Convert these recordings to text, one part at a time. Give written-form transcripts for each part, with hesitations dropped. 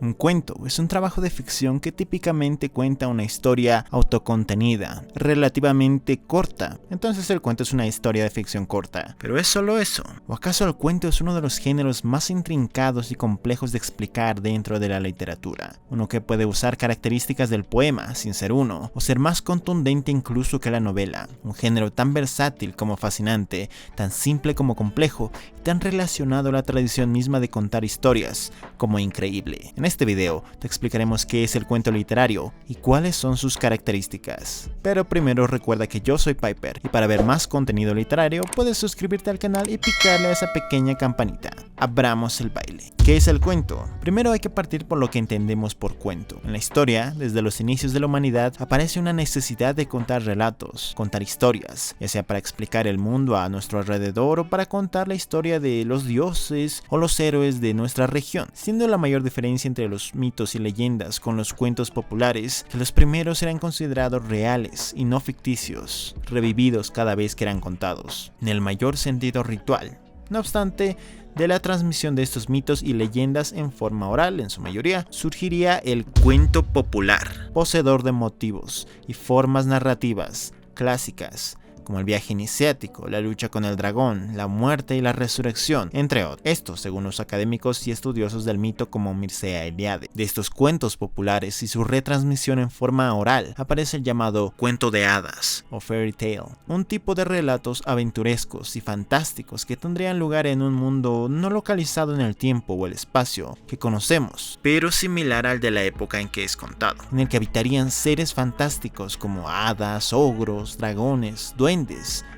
Un cuento es un trabajo de ficción que típicamente cuenta una historia autocontenida, relativamente corta. Entonces el cuento es una historia de ficción corta. ¿Pero es solo eso? ¿O acaso el cuento es uno de los géneros más intrincados y complejos de explicar dentro de la literatura? Uno que puede usar características del poema sin ser uno, o ser más contundente incluso que la novela. Un género tan versátil como fascinante, tan simple como complejo, y tan relacionado a la tradición misma de contar historias como increíble. En este video te explicaremos qué es el cuento literario y cuáles son sus características. Pero primero recuerda que yo soy Piper y para ver más contenido literario puedes suscribirte al canal y picarle a esa pequeña campanita. Abramos el baile. ¿Qué es el cuento? Primero hay que partir por lo que entendemos por cuento. En la historia, desde los inicios de la humanidad, aparece una necesidad de contar relatos, contar historias, ya sea para explicar el mundo a nuestro alrededor o para contar la historia de los dioses o los héroes de nuestra región, siendo la mayor diferencia entre los mitos y leyendas con los cuentos populares que los primeros eran considerados reales y no ficticios, revividos cada vez que eran contados, en el mayor sentido ritual. No obstante, de la transmisión de estos mitos y leyendas en forma oral, en su mayoría, surgiría el cuento popular, poseedor de motivos y formas narrativas clásicas, como el viaje iniciático, la lucha con el dragón, la muerte y la resurrección, entre otros. Esto según los académicos y estudiosos del mito como Mircea Eliade. De estos cuentos populares y su retransmisión en forma oral, aparece el llamado cuento de hadas o fairy tale, un tipo de relatos aventurescos y fantásticos que tendrían lugar en un mundo no localizado en el tiempo o el espacio que conocemos, pero similar al de la época en que es contado, en el que habitarían seres fantásticos como hadas, ogros, dragones, duendes,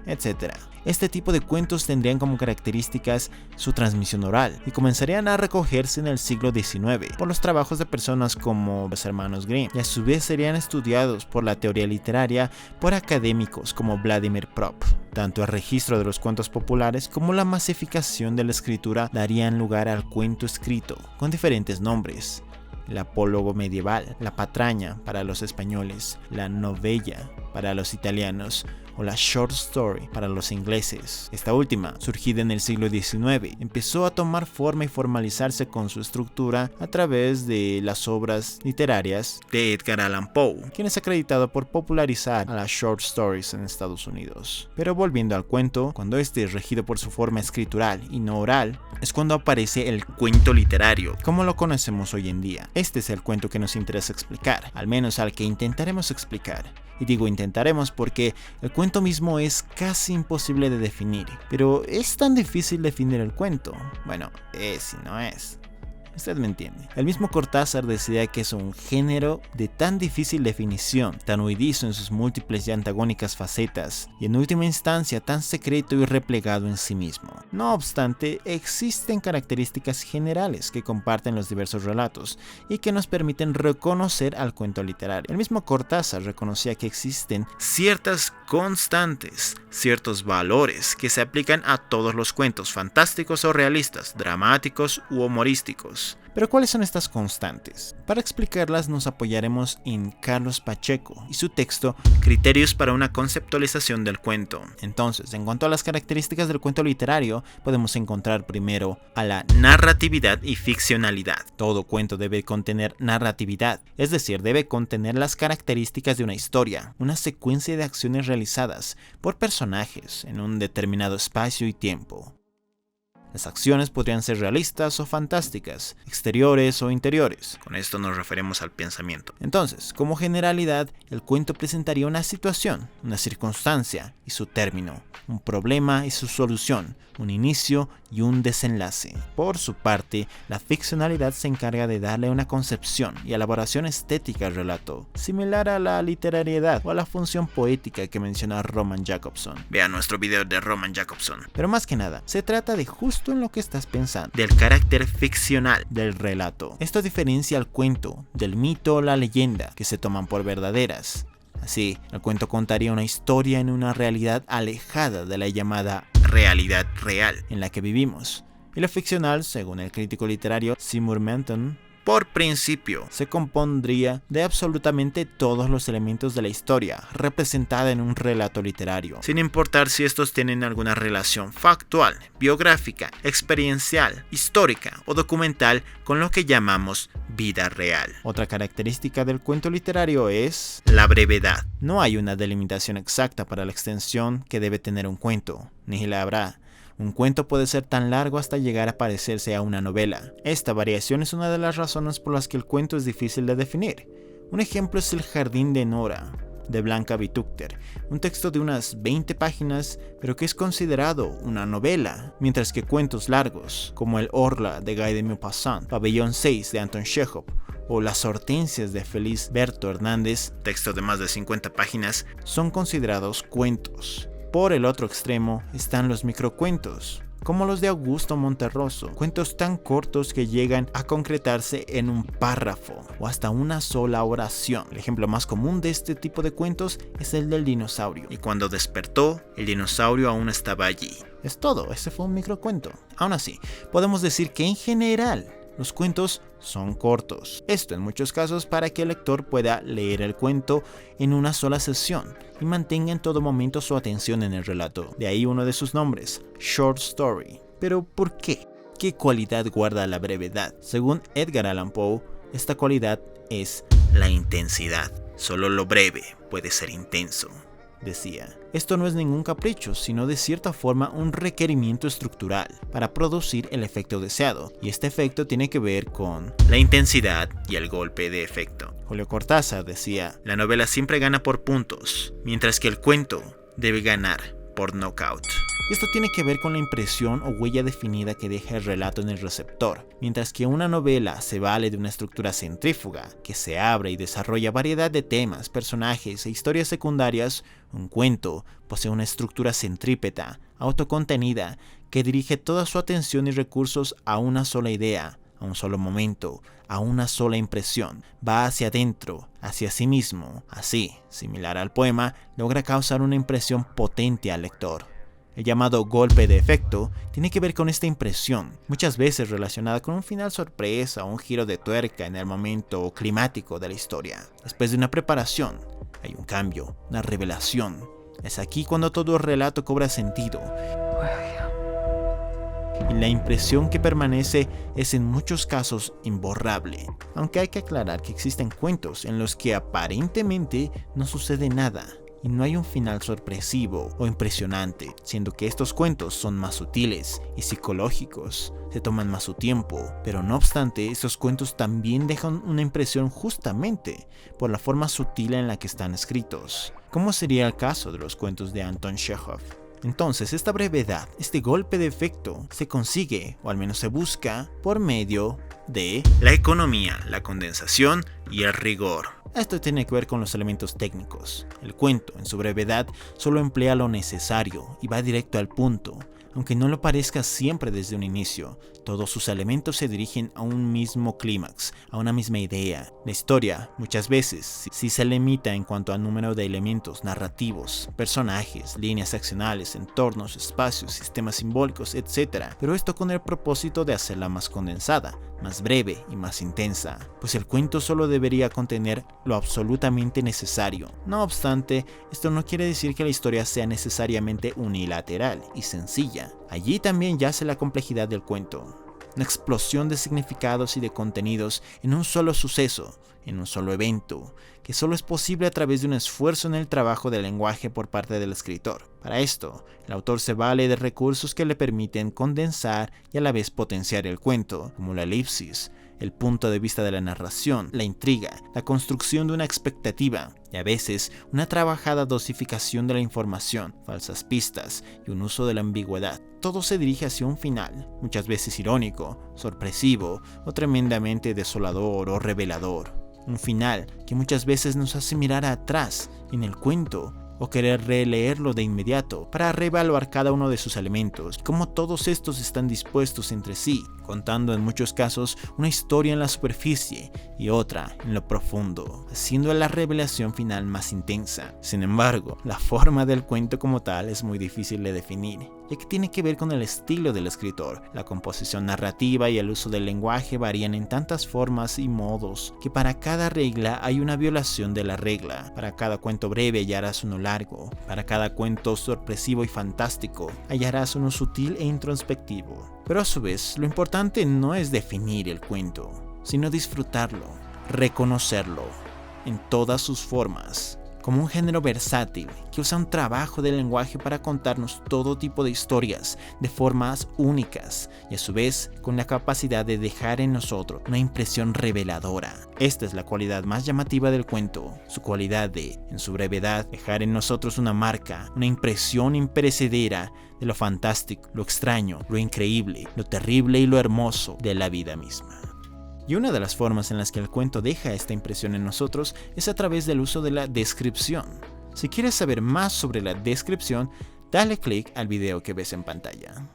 etc. Este tipo de cuentos tendrían como características su transmisión oral y comenzarían a recogerse en el siglo XIX por los trabajos de personas como los hermanos Grimm, y a su vez serían estudiados por la teoría literaria por académicos como Vladimir Prop. Tanto el registro de los cuentos populares como la masificación de la escritura darían lugar al cuento escrito con diferentes nombres: el apólogo medieval, la patraña para los españoles, la novella para los italianos o la short story para los ingleses. Esta última, surgida en el siglo XIX, empezó a tomar forma y formalizarse con su estructura a través de las obras literarias de Edgar Allan Poe, quien es acreditado por popularizar a las short stories en Estados Unidos. Pero volviendo al cuento, cuando este es regido por su forma escritural y no oral, es cuando aparece el cuento literario, como lo conocemos hoy en día. Este es el cuento que nos interesa explicar, al menos al que intentaremos explicar. Y digo intentaremos porque el cuento mismo es casi imposible de definir. Pero ¿es tan difícil definir el cuento? Bueno, es y no es. Usted me entiende. El mismo Cortázar decía que es un género de tan difícil definición, tan huidizo en sus múltiples y antagónicas facetas, y en última instancia tan secreto y replegado en sí mismo. No obstante, existen características generales que comparten los diversos relatos y que nos permiten reconocer al cuento literario. El mismo Cortázar reconocía que existen ciertas constantes, ciertos valores que se aplican a todos los cuentos, fantásticos o realistas, dramáticos u humorísticos. Pero ¿cuáles son estas constantes? Para explicarlas nos apoyaremos en Carlos Pacheco y su texto Criterios para una conceptualización del cuento. Entonces, en cuanto a las características del cuento literario, podemos encontrar primero a la narratividad y ficcionalidad. Todo cuento debe contener narratividad, es decir, debe contener las características de una historia, una secuencia de acciones realizadas por personajes en un determinado espacio y tiempo. Las acciones podrían ser realistas o fantásticas, exteriores o interiores. Con esto nos referimos al pensamiento. Entonces, como generalidad, el cuento presentaría una situación, una circunstancia y su término, un problema y su solución, un inicio y un desenlace. Por su parte, la ficcionalidad se encarga de darle una concepción y elaboración estética al relato, similar a la literariedad o a la función poética que menciona Roman Jakobson. Vea nuestro video de Roman Jakobson. Pero más que nada, se trata de justo en lo que estás pensando, del carácter ficcional del relato. Esto diferencia al cuento del mito o la leyenda, que se toman por verdaderas. Así, el cuento contaría una historia en una realidad alejada de la llamada realidad real en la que vivimos. Y lo ficcional, según el crítico literario Seymour Manton, por principio, se compondría de absolutamente todos los elementos de la historia representada en un relato literario, sin importar si estos tienen alguna relación factual, biográfica, experiencial, histórica o documental con lo que llamamos vida real. Otra característica del cuento literario es la brevedad. No hay una delimitación exacta para la extensión que debe tener un cuento, ni la habrá. Un cuento puede ser tan largo hasta llegar a parecerse a una novela. Esta variación es una de las razones por las que el cuento es difícil de definir. Un ejemplo es El jardín de Nora, de Blanca Vitúcter, un texto de unas 20 páginas, pero que es considerado una novela, mientras que cuentos largos, como El Orla de Guy de Maupassant, Pabellón 6 de Anton Chekhov, o Las Hortensias de Félix Berto Hernández, texto de más de 50 páginas, son considerados cuentos. Por el otro extremo están los microcuentos, como los de Augusto Monterroso, cuentos tan cortos que llegan a concretarse en un párrafo o hasta una sola oración. El ejemplo más común de este tipo de cuentos es el del dinosaurio. Y cuando despertó, el dinosaurio aún estaba allí. Es todo, ese fue un microcuento. Aún así, podemos decir que en general los cuentos son cortos. Esto en muchos casos para que el lector pueda leer el cuento en una sola sesión y mantenga en todo momento su atención en el relato. De ahí uno de sus nombres, Short Story. Pero ¿por qué? ¿Qué cualidad guarda la brevedad? Según Edgar Allan Poe, esta cualidad es la intensidad. Solo lo breve puede ser intenso, decía. Esto no es ningún capricho, sino de cierta forma un requerimiento estructural para producir el efecto deseado, y este efecto tiene que ver con la intensidad y el golpe de efecto. Julio Cortázar decía, la novela siempre gana por puntos, mientras que el cuento debe ganar por knockout. Y esto tiene que ver con la impresión o huella definida que deja el relato en el receptor. Mientras que una novela se vale de una estructura centrífuga, que se abre y desarrolla variedad de temas, personajes e historias secundarias, un cuento posee una estructura centrípeta, autocontenida, que dirige toda su atención y recursos a una sola idea, a un solo momento, a una sola impresión. Va hacia adentro, hacia sí mismo. Así, similar al poema, logra causar una impresión potente al lector. El llamado golpe de efecto tiene que ver con esta impresión, muchas veces relacionada con un final sorpresa o un giro de tuerca en el momento climático de la historia. Después de una preparación, hay un cambio, una revelación. Es aquí cuando todo el relato cobra sentido. Y la impresión que permanece es en muchos casos imborrable. Aunque hay que aclarar que existen cuentos en los que aparentemente no sucede nada y no hay un final sorpresivo o impresionante, siendo que estos cuentos son más sutiles y psicológicos, se toman más su tiempo, pero no obstante, estos cuentos también dejan una impresión justamente por la forma sutil en la que están escritos, como sería el caso de los cuentos de Anton Chekhov. Entonces, esta brevedad, este golpe de efecto, se consigue, o al menos se busca, por medio de la economía, la condensación y el rigor. Esto tiene que ver con los elementos técnicos. El cuento, en su brevedad, solo emplea lo necesario y va directo al punto. Aunque no lo parezca siempre desde un inicio, todos sus elementos se dirigen a un mismo clímax, a una misma idea. La historia, muchas veces, sí se limita en cuanto al número de elementos narrativos, personajes, líneas accionales, entornos, espacios, sistemas simbólicos, etc. Pero esto con el propósito de hacerla más condensada, más breve y más intensa, pues el cuento solo debería contener lo absolutamente necesario. No obstante, esto no quiere decir que la historia sea necesariamente unilateral y sencilla. Allí también yace la complejidad del cuento. Una explosión de significados y de contenidos en un solo suceso, en un solo evento, que solo es posible a través de un esfuerzo en el trabajo del lenguaje por parte del escritor. Para esto, el autor se vale de recursos que le permiten condensar y a la vez potenciar el cuento, como la elipsis, el punto de vista de la narración, la intriga, la construcción de una expectativa y a veces una trabajada dosificación de la información, falsas pistas y un uso de la ambigüedad. Todo se dirige hacia un final, muchas veces irónico, sorpresivo o tremendamente desolador o revelador. Un final que muchas veces nos hace mirar atrás en el cuento o querer releerlo de inmediato para reevaluar cada uno de sus elementos, cómo todos estos están dispuestos entre sí, contando en muchos casos una historia en la superficie y otra en lo profundo, haciendo la revelación final más intensa. Sin embargo, la forma del cuento como tal es muy difícil de definir, ya que tiene que ver con el estilo del escritor. La composición narrativa y el uso del lenguaje varían en tantas formas y modos que para cada regla hay una violación de la regla. Para cada cuento breve hallarás uno largo, para cada cuento sorpresivo y fantástico hallarás uno sutil e introspectivo. Pero a su vez, lo importante no es definir el cuento, sino disfrutarlo, reconocerlo en todas sus formas, como un género versátil que usa un trabajo del lenguaje para contarnos todo tipo de historias de formas únicas y a su vez con la capacidad de dejar en nosotros una impresión reveladora. Esta es la cualidad más llamativa del cuento, su cualidad de, en su brevedad, dejar en nosotros una marca, una impresión imperecedera de lo fantástico, lo extraño, lo increíble, lo terrible y lo hermoso de la vida misma. Y una de las formas en las que el cuento deja esta impresión en nosotros es a través del uso de la descripción. Si quieres saber más sobre la descripción, dale clic al video que ves en pantalla.